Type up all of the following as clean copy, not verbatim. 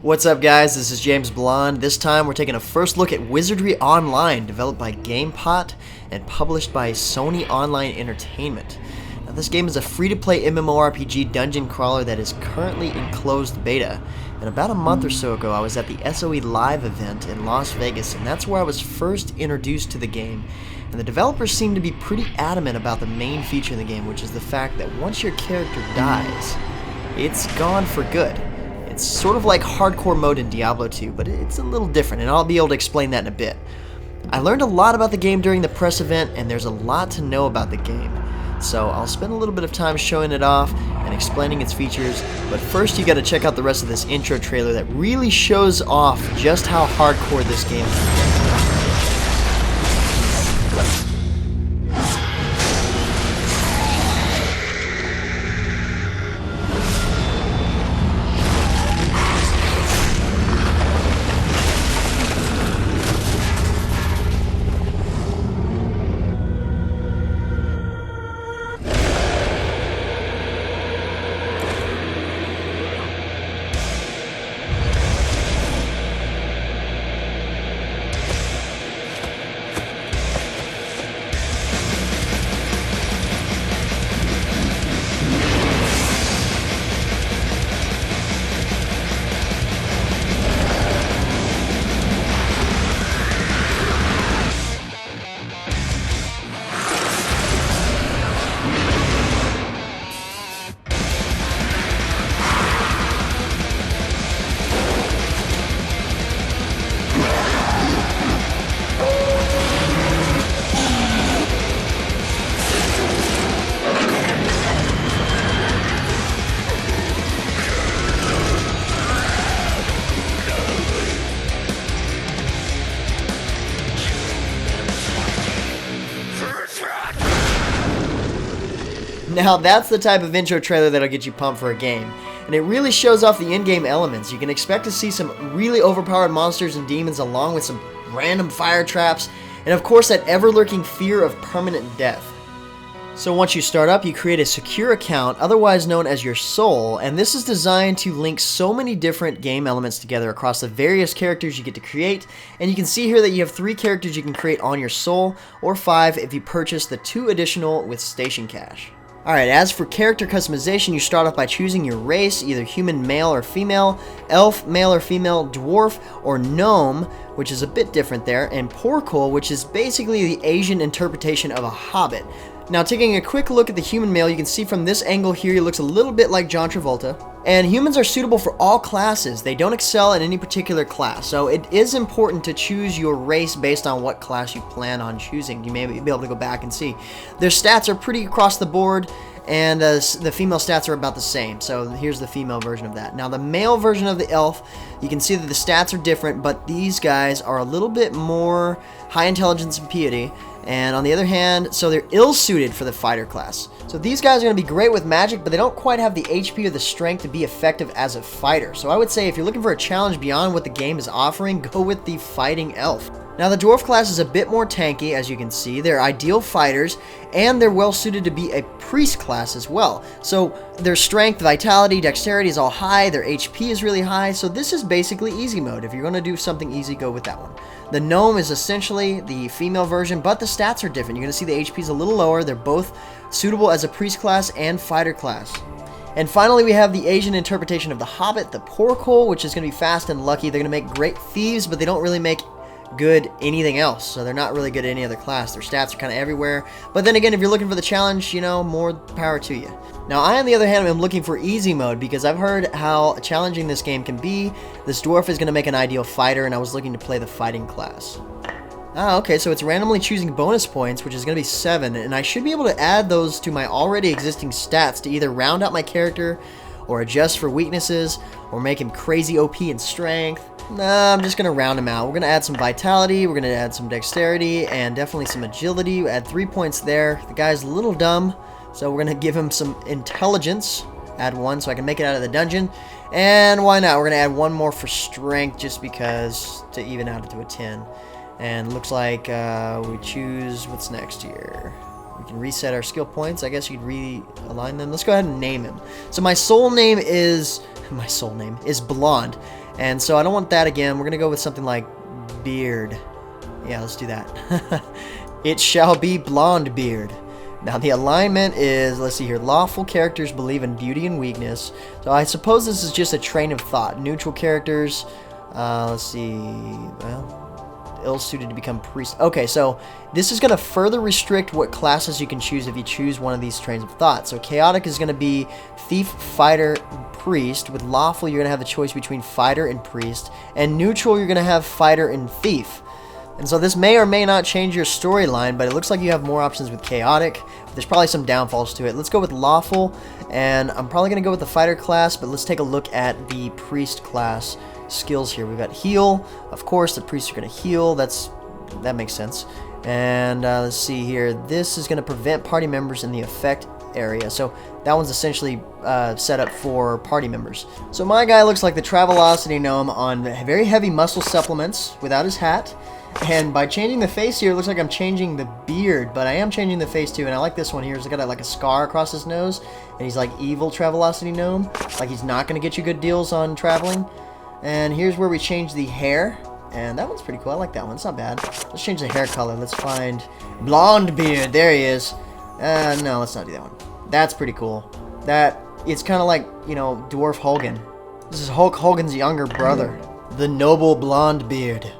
What's up, guys? This is James Blonde. This time we're taking a first look at Wizardry Online, developed by Gamepot and published by Sony Online Entertainment. Now, this game is a free-to-play MMORPG dungeon crawler that is currently in closed beta. And about a month or so ago, I was at the SOE Live event in Las Vegas, and that's where I was first introduced to the game. And the developers seem to be pretty adamant about the main feature in the game, which is the fact that once your character dies, it's gone for good. It's sort of like hardcore mode in Diablo 2, but it's a little different, and I'll be able to explain that in a bit. I learned a lot about the game during the press event, and there's a lot to know about the game. So I'll spend a little bit of time showing it off and explaining its features, but first you gotta check out the rest of this intro trailer that really shows off just how hardcore this game can be. Now that's the type of intro trailer that'll get you pumped for a game, and it really shows off the in-game elements. You can expect to see some really overpowered monsters and demons along with some random fire traps, and of course that ever-lurking fear of permanent death. So once you start up, you create a secure account, otherwise known as your soul, and this is designed to link so many different game elements together across the various characters you get to create, and you can see here that you have 3 characters you can create on your soul, or 5 if you purchase the 2 additional with station cash. Alright, as for character customization, you start off by choosing your race, either human male or female, elf male or female, dwarf, or gnome, which is a bit different there, and porkle, which is basically the Asian interpretation of a hobbit. Now, taking a quick look at the human male, you can see from this angle here, he looks a little bit like John Travolta. And humans are suitable for all classes. They don't excel in any particular class, so it is important to choose your race based on what class you plan on choosing. You may be able to go back and see. Their stats are pretty across the board, and the female stats are about the same. So here's the female version of that. Now the male version of the elf, you can see that the stats are different, but these guys are a little bit more high intelligence and piety. And on the other hand, so they're ill-suited for the fighter class. So these guys are going to be great with magic, but they don't quite have the HP or the strength to be effective as a fighter. So I would say if you're looking for a challenge beyond what the game is offering, go with the fighting elf. Now the dwarf class is a bit more tanky, as you can see. They're ideal fighters, and they're well suited to be a priest class as well. So their strength, vitality, dexterity is all high, their HP is really high, so this is basically easy mode. If you're going to do something easy, go with that one. The gnome is essentially the female version, but the stats are different. You're going to see the HP is a little lower. They're both suitable as a priest class and fighter class. And finally, we have the Asian interpretation of the hobbit, the porkle, which is going to be fast and lucky. They're going to make great thieves, but they don't really make good anything else, so they're not really good at any other class. Their stats are kind of everywhere, but then again, if you're looking for the challenge, you know, more power to you. Now I, on the other hand, am looking for easy mode because I've heard how challenging this game can be. This dwarf is going to make an ideal fighter, and I was looking to play the fighting class. Okay, so it's randomly choosing bonus points, which is going to be 7, and I should be able to add those to my already existing stats to either round out my character or adjust for weaknesses or make him crazy OP in strength. Nah, I'm just going to round him out. We're going to add some vitality, we're going to add some dexterity, and definitely some agility. We add 3 points there. The guy's a little dumb, so we're going to give him some intelligence. Add 1 so I can make it out of the dungeon. And why not? We're going to add 1 more for strength just because, to even out it to a 10. And looks like we choose, what's next here? We can reset our skill points. I guess you could realign them. Let's go ahead and name him. So my soul name is Blonde. And so I don't want that again. We're going to go with something like beard. Yeah, let's do that. It shall be blonde beard. Now the alignment is, let's see here, lawful characters believe in beauty and weakness. So I suppose this is just a train of thought. Neutral characters, let's see, well, ill-suited to become priest. Okay, so this is going to further restrict what classes you can choose if you choose one of these trains of thought. So chaotic is going to be thief, fighter, priest. With lawful, you're going to have the choice between fighter and priest. And neutral, you're going to have fighter and thief. And so this may or may not change your storyline, but it looks like you have more options with chaotic. There's probably some downfalls to it. Let's go with lawful, and I'm probably going to go with the fighter class, but let's take a look at the priest class skills here. We've got heal. Of course, the priests are going to heal. That makes sense. And let's see here. This is going to prevent party members in the effect area. So that one's essentially set up for party members. So my guy looks like the Travelocity gnome on very heavy muscle supplements without his hat. And by changing the face here, it looks like I'm changing the beard, but I am changing the face too. And I like this one here. He's got like a scar across his nose, and he's like evil Travelocity gnome. Like he's not going to get you good deals on traveling. And here's where we change the hair. And that one's pretty cool. I like that one. It's not bad. Let's change the hair color. Let's find blonde beard. There he is. No, let's not do that one. That's pretty cool. It's kind of like, you know, Dwarf Hogan. This is Hulk Hogan's younger brother. The noble blonde beard.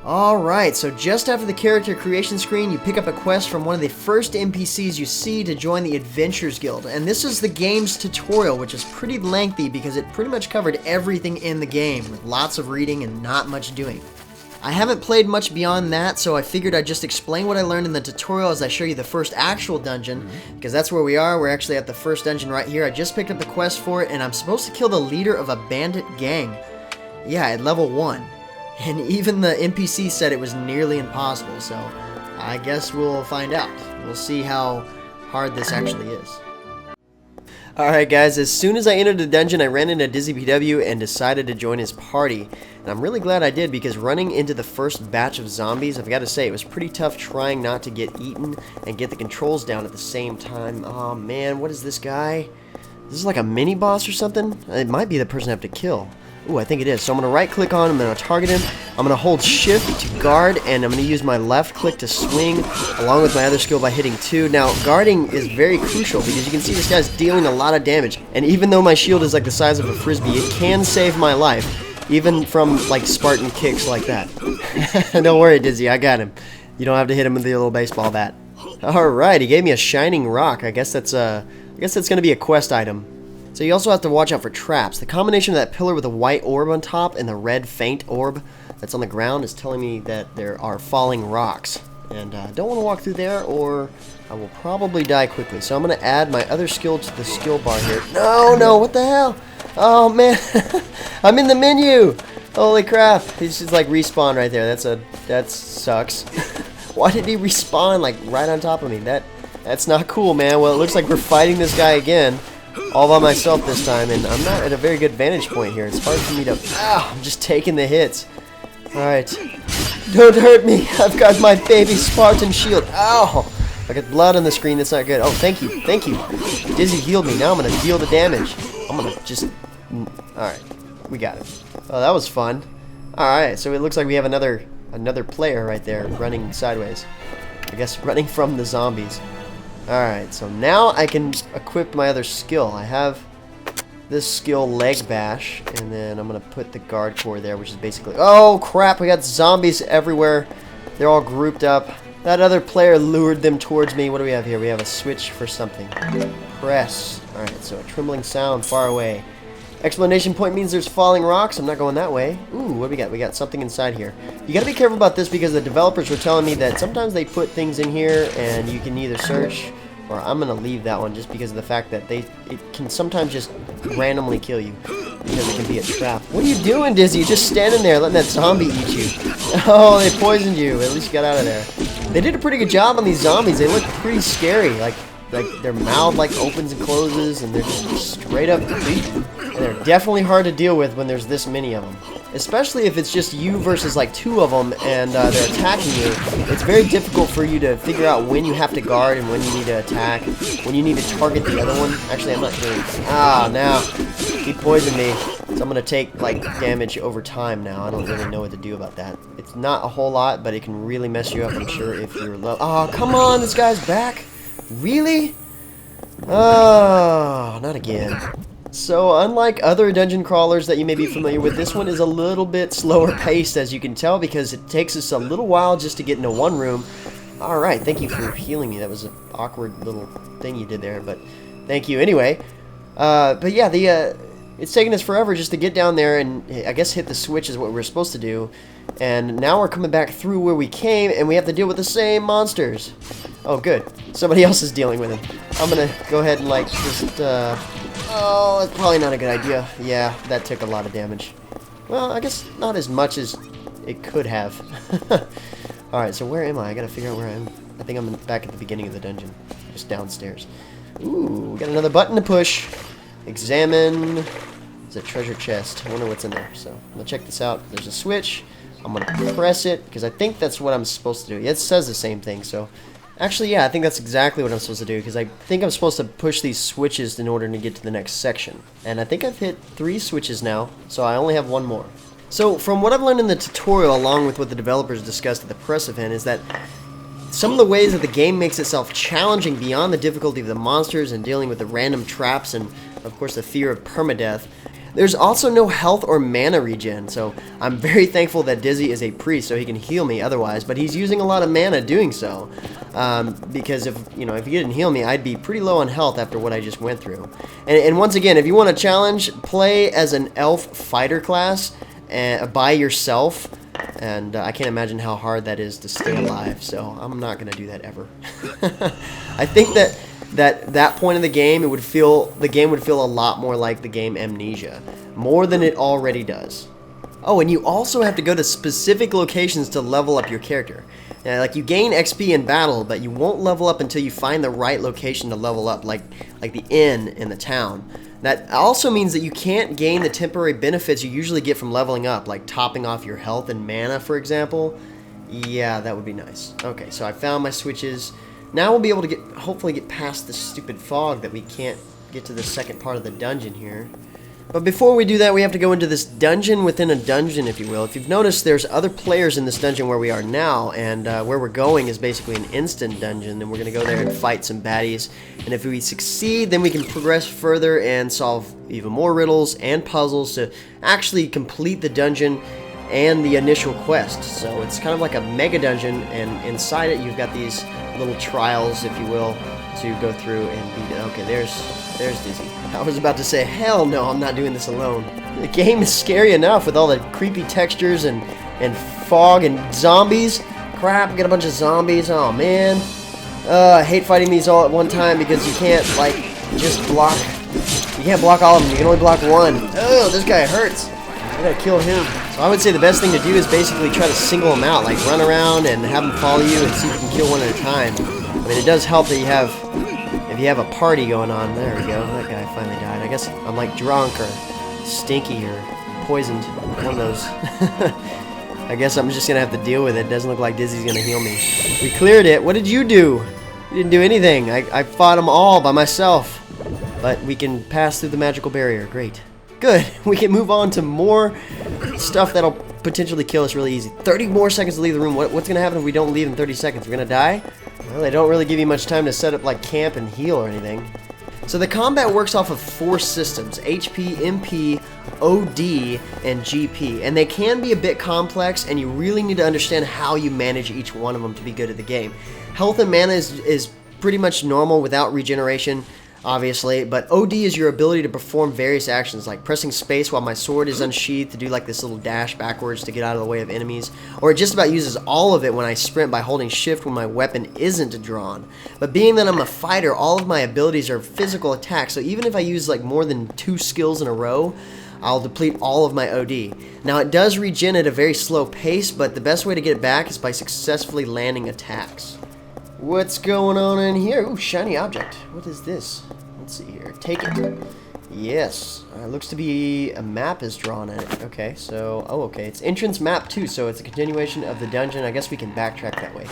Alright, so just after the character creation screen, you pick up a quest from one of the first NPCs you see to join the Adventurers Guild. And this is the game's tutorial, which is pretty lengthy because it pretty much covered everything in the game, with lots of reading and not much doing. I haven't played much beyond that, so I figured I'd just explain what I learned in the tutorial as I show you the first actual dungeon, because that's where we are. We're actually at the first dungeon right here. I just picked up the quest for it, and I'm supposed to kill the leader of a bandit gang. Yeah, at level 1. And even the NPC said it was nearly impossible, so I guess we'll find out. We'll see how hard this actually is. Alright guys, as soon as I entered the dungeon, I ran into Dizzy PW and decided to join his party. And I'm really glad I did, because running into the first batch of zombies, I've got to say, it was pretty tough trying not to get eaten and get the controls down at the same time. Oh man, what is this guy? This is like a mini-boss or something? It might be the person I have to kill. Ooh, I think it is. So I'm going to right-click on him, I'm going to target him, I'm going to hold shift to guard, and I'm going to use my left click to swing, along with my other skill by hitting 2. Now, guarding is very crucial, because you can see this guy's dealing a lot of damage, and even though my shield is like the size of a frisbee, it can save my life, even from, like, Spartan kicks like that. Don't worry, Dizzy, I got him. You don't have to hit him with your little baseball bat. Alright, he gave me a shining rock. I guess that's going to be a quest item. So you also have to watch out for traps. The combination of that pillar with a white orb on top and the red faint orb that's on the ground is telling me that there are falling rocks. And I don't want to walk through there, or I will probably die quickly. So I'm going to add my other skill to the skill bar here. No, what the hell? Oh man, I'm in the menu. Holy crap. He's just like respawn right there. That sucks. Why did he respawn like right on top of me? That's not cool, man. Well, it looks like we're fighting this guy again. All by myself this time, and I'm not at a very good vantage point here. It's hard for me to... I'm just taking the hits. Alright. Don't hurt me. I've got my baby Spartan shield. Ow! I got blood on the screen. That's not good. Oh, thank you. Thank you. Dizzy healed me. Now I'm going to deal the damage. I'm going to just... Alright. We got it. Oh, that was fun. Alright, so it looks like we have another player right there running sideways. I guess running from the zombies. Alright, so now I can equip my other skill. I have this skill, Leg Bash, and then I'm going to put the guard core there, which is basically... Oh, crap, we got zombies everywhere. They're all grouped up. That other player lured them towards me. What do we have here? We have a switch for something. Press. Alright, so a trembling sound far away. Exclamation point means there's falling rocks. I'm not going that way. Ooh, what do we got? We got something inside here. You got to be careful about this, because the developers were telling me that sometimes they put things in here and you can either search, or I'm going to leave that one just because of the fact that it can sometimes just randomly kill you, because it can be a trap. What are you doing, Dizzy? You're just standing there letting that zombie eat you. Oh, they poisoned you. At least you got out of there. They did a pretty good job on these zombies. They look pretty scary. Like their mouth like opens and closes, and they're just straight up creepy. And they're definitely hard to deal with when there's this many of them. Especially if it's just you versus like 2 of them and they're attacking you. It's very difficult for you to figure out when you have to guard and when you need to attack, when you need to target the other one. Actually, I'm not doing it. Ah, now. He poisoned me. So I'm going to take, like, damage over time now. I don't really know what to do about that. It's not a whole lot, but it can really mess you up, I'm sure, if you're low. Oh, come on, this guy's back? Really? Oh, not again. So, unlike other dungeon crawlers that you may be familiar with, this one is a little bit slower paced, as you can tell, because it takes us a little while just to get into one room. Alright, thank you for healing me. That was an awkward little thing you did there, but thank you anyway. But yeah, it's taken us forever just to get down there and, I guess, hit the switch is what we're supposed to do. And now we're coming back through where we came, and we have to deal with the same monsters. Oh, good. Somebody else is dealing with them. I'm gonna go ahead and, like, just, oh, that's probably not a good idea. Yeah, that took a lot of damage. Well, I guess not as much as it could have. Alright, so where am I? I gotta figure out where I am. I think I'm back at the beginning of the dungeon. Just downstairs. Ooh, we got another button to push. Examine. It's a treasure chest. I wonder what's in there. So, I'm gonna check this out. There's a switch. I'm gonna press it, because I think that's what I'm supposed to do. It says the same thing, so... Actually, yeah, I think that's exactly what I'm supposed to do, because I think I'm supposed to push these switches in order to get to the next section. And I think I've hit 3 switches now, so I only have 1 more. So, from what I've learned in the tutorial, along with what the developers discussed at the press event, is that some of the ways that the game makes itself challenging beyond the difficulty of the monsters and dealing with the random traps and, of course, the fear of permadeath. There's also no health or mana regen, so I'm very thankful that Dizzy is a priest so he can heal me otherwise, but he's using a lot of mana doing so. Because if he didn't heal me, I'd be pretty low on health after what I just went through. And once again, if you want a challenge, play as an elf fighter class by yourself. And I can't imagine how hard that is to stay alive, so I'm not going to do that ever. I think that point in the game, the game would feel a lot more like the game Amnesia, more than it already does. Oh, and you also have to go to specific locations to level up your character. Like, you gain XP in battle, but you won't level up until you find the right location to level up, like the inn in the town. That also means that you can't gain the temporary benefits you usually get from leveling up, like topping off your health and mana, for example. Yeah, that would be nice. Okay, so I found my switches. Now we'll be able to hopefully get past this stupid fog that we can't get to the second part of the dungeon here. But before we do that, we have to go into this dungeon within a dungeon, if you will. If you've noticed, there's other players in this dungeon where we are now, and where we're going is basically an instant dungeon, and we're going to go there and fight some baddies. And if we succeed, then we can progress further and solve even more riddles and puzzles to actually complete the dungeon and the initial quest. So it's kind of like a mega dungeon, and inside it you've got these little trials, if you will, to go through and beat it. Okay, there's Dizzy. I was about to say, hell no, I'm not doing this alone. The game is scary enough with all the creepy textures and fog and zombies. Crap, got a bunch of zombies. Oh man. I hate fighting these all at one time because you can't, like, just block. You can't block all of them. You can only block one. Oh, this guy hurts. I gotta kill him. So I would say the best thing to do is basically try to single them out. Like, run around and have them follow you and see if you can kill one at a time. I mean, it does help that if you have a party going on. There we go. That guy finally died. I guess I'm like drunk or stinky or poisoned. One of those. I guess I'm just gonna have to deal with it. Doesn't look like Dizzy's gonna heal me. We cleared it. What did you do? You didn't do anything. I fought them all by myself. But we can pass through the magical barrier. Great. Good. We can move on to more stuff that'll potentially kill us really easy. 30 more seconds to leave the room. What's gonna happen if we don't leave in 30 seconds? We're gonna die? Well, they don't really give you much time to set up like camp and heal or anything. So the combat works off of 4 systems: HP, MP, OD, and GP. And they can be a bit complex, and you really need to understand how you manage each one of them to be good at the game. Health and mana is pretty much normal without regeneration, obviously, but OD is your ability to perform various actions, like pressing space while my sword is unsheathed to do like this little dash backwards to get out of the way of enemies, or it just about uses all of it when I sprint by holding shift when my weapon isn't drawn. But being that I'm a fighter, all of my abilities are physical attacks, so even if I use like more than 2 skills in a row, I'll deplete all of my OD. Now, it does regen at a very slow pace, but the best way to get it back is by successfully landing attacks. What's going on in here? Ooh, shiny object. What is this? Let's see here. Take it. Yes. Looks to be a map is drawn in it. Okay, so... Oh, okay. It's entrance map, too, so it's a continuation of the dungeon. I guess we can backtrack that way.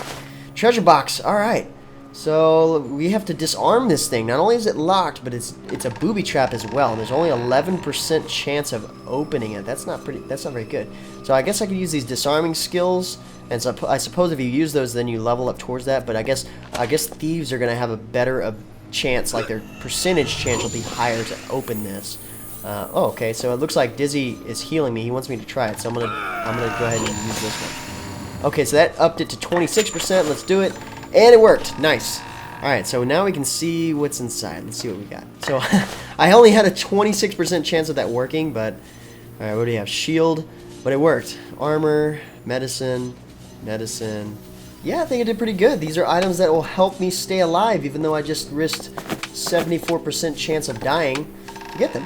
Treasure box. All right. So we have to disarm this thing. Not only is it locked, but it's a booby trap as well. And there's only 11% chance of opening it. That's not very good. So I guess I could use these disarming skills, and so I suppose if you use those, then you level up towards that. But I guess thieves are gonna have a better chance, like their percentage chance will be higher to open this. Oh, okay. So it looks like Dizzy is healing me. He wants me to try it, so I'm gonna go ahead and use this one. Okay, so that upped it to 26%. Let's do it. And it worked. Nice. Alright, so now we can see what's inside. Let's see what we got. So, I only had a 26% chance of that working, but... Alright, what do we have? Shield. But it worked. Armor, medicine. Yeah, I think it did pretty good. These are items that will help me stay alive, even though I just risked 74% chance of dying to get them.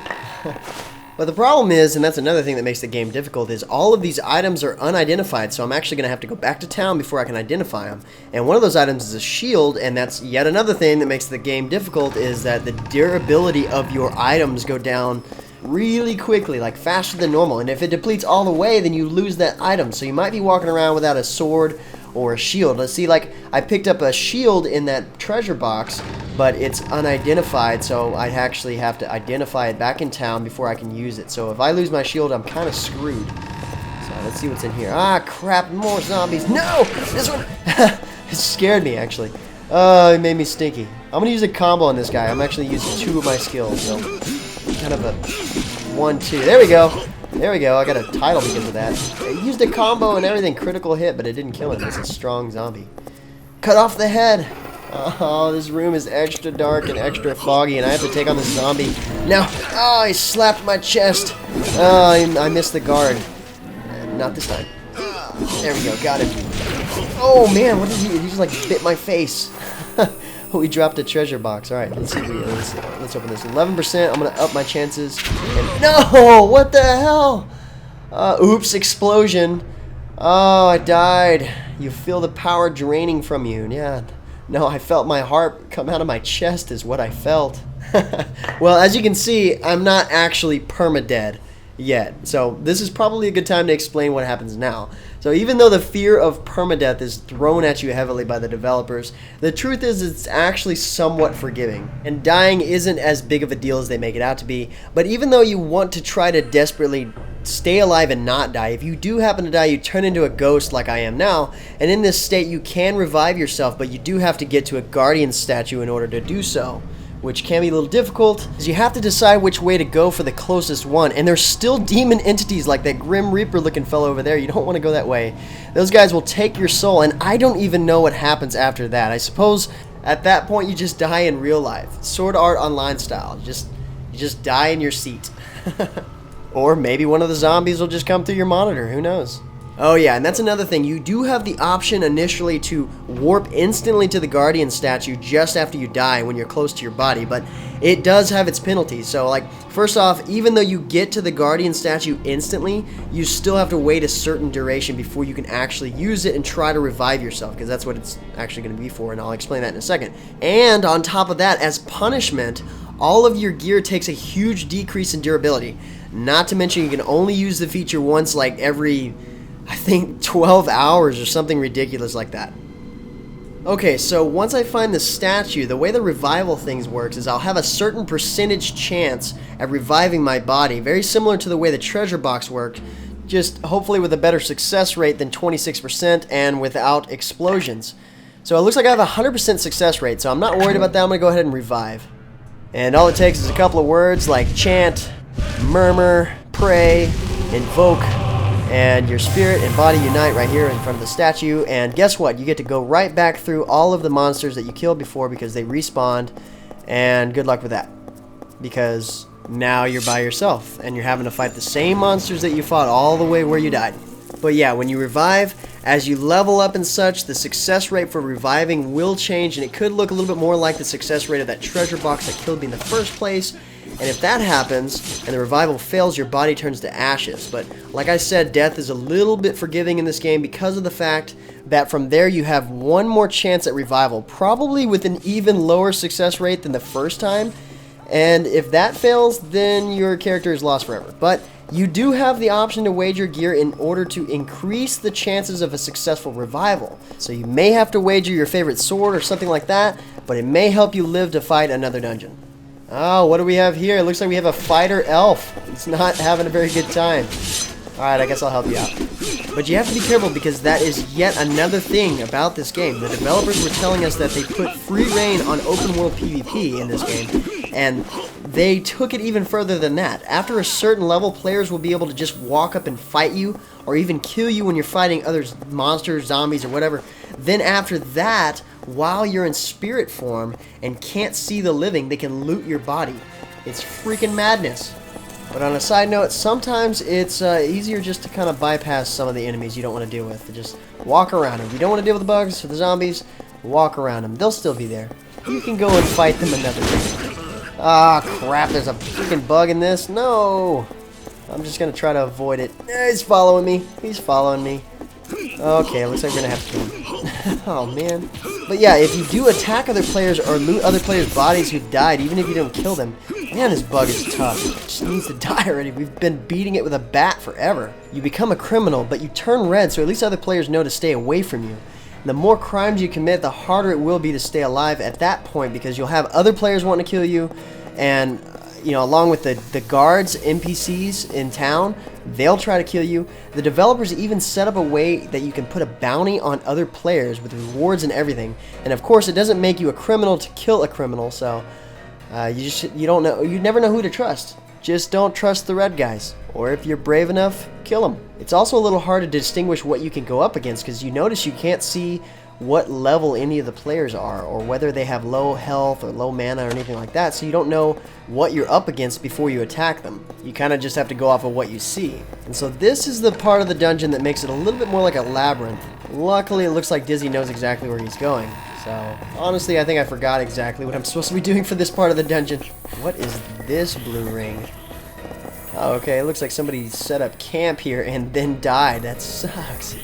But the problem is, and that's another thing that makes the game difficult, is all of these items are unidentified, so I'm actually going to have to go back to town before I can identify them. And one of those items is a shield, and that's yet another thing that makes the game difficult, is that the durability of your items go down really quickly, like faster than normal. And if it depletes all the way, then you lose that item. So you might be walking around without a sword or a shield. Let's see, like, I picked up a shield in that treasure box, but it's unidentified, so I actually have to identify it back in town before I can use it. So if I lose my shield, I'm kind of screwed. So let's see what's in here. Ah, crap, more zombies. No! This one! It scared me, actually. It made me stinky. I'm going to use a combo on this guy. I'm actually using 2 of my skills, so kind of a 1-2. There we go. There we go. I got a title because of that. I used a combo and everything, critical hit, but it didn't kill him. It's a strong zombie. Cut off the head. Oh, this room is extra dark and extra foggy, and I have to take on this zombie. Now, oh, he slapped my chest. Oh, I missed the guard. Not this time. There we go. Got him. Oh, man, what did he just, like, bit my face. We dropped a treasure box. All right, let's see. Let's open this. 11%. I'm gonna up my chances. And no! What the hell? Oops! Explosion. Oh, I died. You feel the power draining from you. Yeah. No, I felt my heart come out of my chest. Is what I felt. Well, as you can see, I'm not actually permadead yet. So this is probably a good time to explain what happens now. So even though the fear of permadeath is thrown at you heavily by the developers, the truth is it's actually somewhat forgiving. And dying isn't as big of a deal as they make it out to be. But even though you want to try to desperately stay alive and not die, if you do happen to die, you turn into a ghost like I am now. And in this state, you can revive yourself, but you do have to get to a guardian statue in order to do so, which can be a little difficult, because you have to decide which way to go for the closest one. And there's still demon entities like that Grim Reaper looking fellow over there. You don't want to go that way. Those guys will take your soul, and I don't even know what happens after that. I suppose at that point you just die in real life. Sword Art Online style. You just die in your seat. Or maybe one of the zombies will just come through your monitor. Who knows? Oh yeah, and that's another thing. You do have the option initially to warp instantly to the Guardian statue just after you die when you're close to your body, but it does have its penalties. So, like, first off, even though you get to the Guardian statue instantly, you still have to wait a certain duration before you can actually use it and try to revive yourself, because that's what it's actually going to be for, and I'll explain that in a second. And on top of that, as punishment, all of your gear takes a huge decrease in durability. Not to mention you can only use the feature once, like, every, I think, 12 hours or something ridiculous like that. Okay, so once I find the statue, the way the revival things works is I'll have a certain percentage chance at reviving my body, very similar to the way the treasure box worked, just hopefully with a better success rate than 26% and without explosions. So it looks like I have a 100% success rate, so I'm not worried about that. I'm going to go ahead and revive. And all it takes is a couple of words like chant, murmur, pray, invoke, and your spirit and body unite right here in front of the statue. And guess what? You get to go right back through all of the monsters that you killed before because they respawned. And good luck with that, because now you're by yourself and you're having to fight the same monsters that you fought all the way where you died. But yeah, when you revive, as you level up and such, the success rate for reviving will change, and it could look a little bit more like the success rate of that treasure box that killed me in the first place. And if that happens, and the revival fails, your body turns to ashes. But like I said, death is a little bit forgiving in this game because of the fact that from there you have one more chance at revival, probably with an even lower success rate than the first time. And if that fails, then your character is lost forever. But You do have the option to wager gear in order to increase the chances of a successful revival. So you may have to wager your favorite sword or something like that, but it may help you live to fight another dungeon. Oh, what do we have here? It looks like we have a fighter elf. It's not having a very good time. Alright, I guess I'll help you out. But you have to be careful because that is yet another thing about this game. The developers were telling us that they put free reign on open world PvP in this game, and they took it even further than that. After a certain level, players will be able to just walk up and fight you, or even kill you when you're fighting other monsters, zombies, or whatever. Then after that, while you're in spirit form and can't see the living, they can loot your body. It's freaking madness. But on a side note, sometimes it's easier just to kind of bypass some of the enemies you don't want to deal with. Just walk around them. If you don't want to deal with the bugs or the zombies, walk around them. They'll still be there. You can go and fight them another day. Ah, crap, there's a freaking bug in this. No! I'm just going to try to avoid it. He's following me. He's following me. Okay, looks like we're going to have to kill him. Oh, man. But yeah, if you do attack other players or loot other players' bodies who've died, even if you don't kill them, man, this bug is tough. It just needs to die already. We've been beating it with a bat forever. You become a criminal, but you turn red, so at least other players know to stay away from you. The more crimes you commit, the harder it will be to stay alive at that point, because you'll have other players wanting to kill you, and you know, along with the guards, NPCs in town, they'll try to kill you. The developers even set up a way that you can put a bounty on other players with rewards and everything. And of course, it doesn't make you a criminal to kill a criminal, so you don't know, you never know who to trust. Just don't trust the red guys, or if you're brave enough, kill them. It's also a little hard to distinguish what you can go up against, because you notice you can't see what level any of the players are, or whether they have low health or low mana or anything like that, so you don't know what you're up against before you attack them. You kind of just have to go off of what you see. And so this is the part of the dungeon that makes it a little bit more like a labyrinth. Luckily, it looks like Dizzy knows exactly where he's going. So, honestly, I think I forgot exactly what I'm supposed to be doing for this part of the dungeon. What is this blue ring? Oh, okay, it looks like somebody set up camp here and then died. That sucks.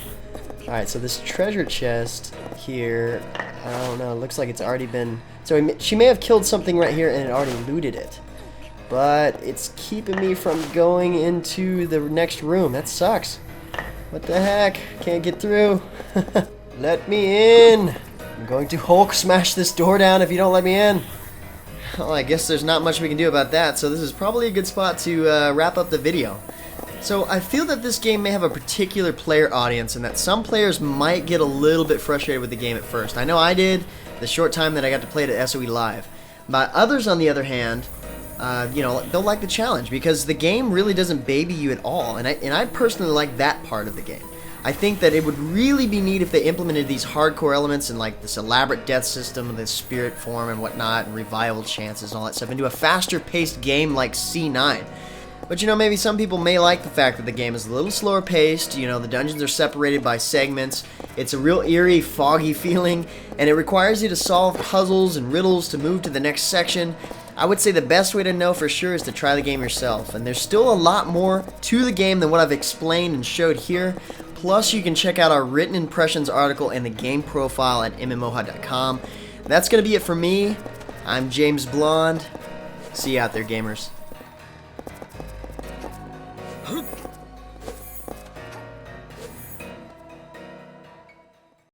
Alright, so this treasure chest here, I don't know, it looks like it's already been... So she may have killed something right here and it already looted it. But it's keeping me from going into the next room. That sucks. What the heck? Can't get through. Let me in. I'm going to Hulk smash this door down if you don't let me in. Well, I guess there's not much we can do about that, so this is probably a good spot to wrap up the video. So I feel that this game may have a particular player audience and that some players might get a little bit frustrated with the game at first. I know I did the short time that I got to play it at SOE Live. But others, on the other hand, you know, they'll like the challenge because the game really doesn't baby you at all. And I personally like that part of the game. I think that it would really be neat if they implemented these hardcore elements and like this elaborate death system, the spirit form and whatnot, and revival chances and all that stuff into a faster paced game like C9. But you know, maybe some people may like the fact that the game is a little slower paced, you know, the dungeons are separated by segments, it's a real eerie, foggy feeling, and it requires you to solve puzzles and riddles to move to the next section. I would say the best way to know for sure is to try the game yourself, and there's still a lot more to the game than what I've explained and showed here. Plus, you can check out our written impressions article and the game profile at MMOHUT.com. That's going to be it for me. I'm James Blonde. See you out there, gamers.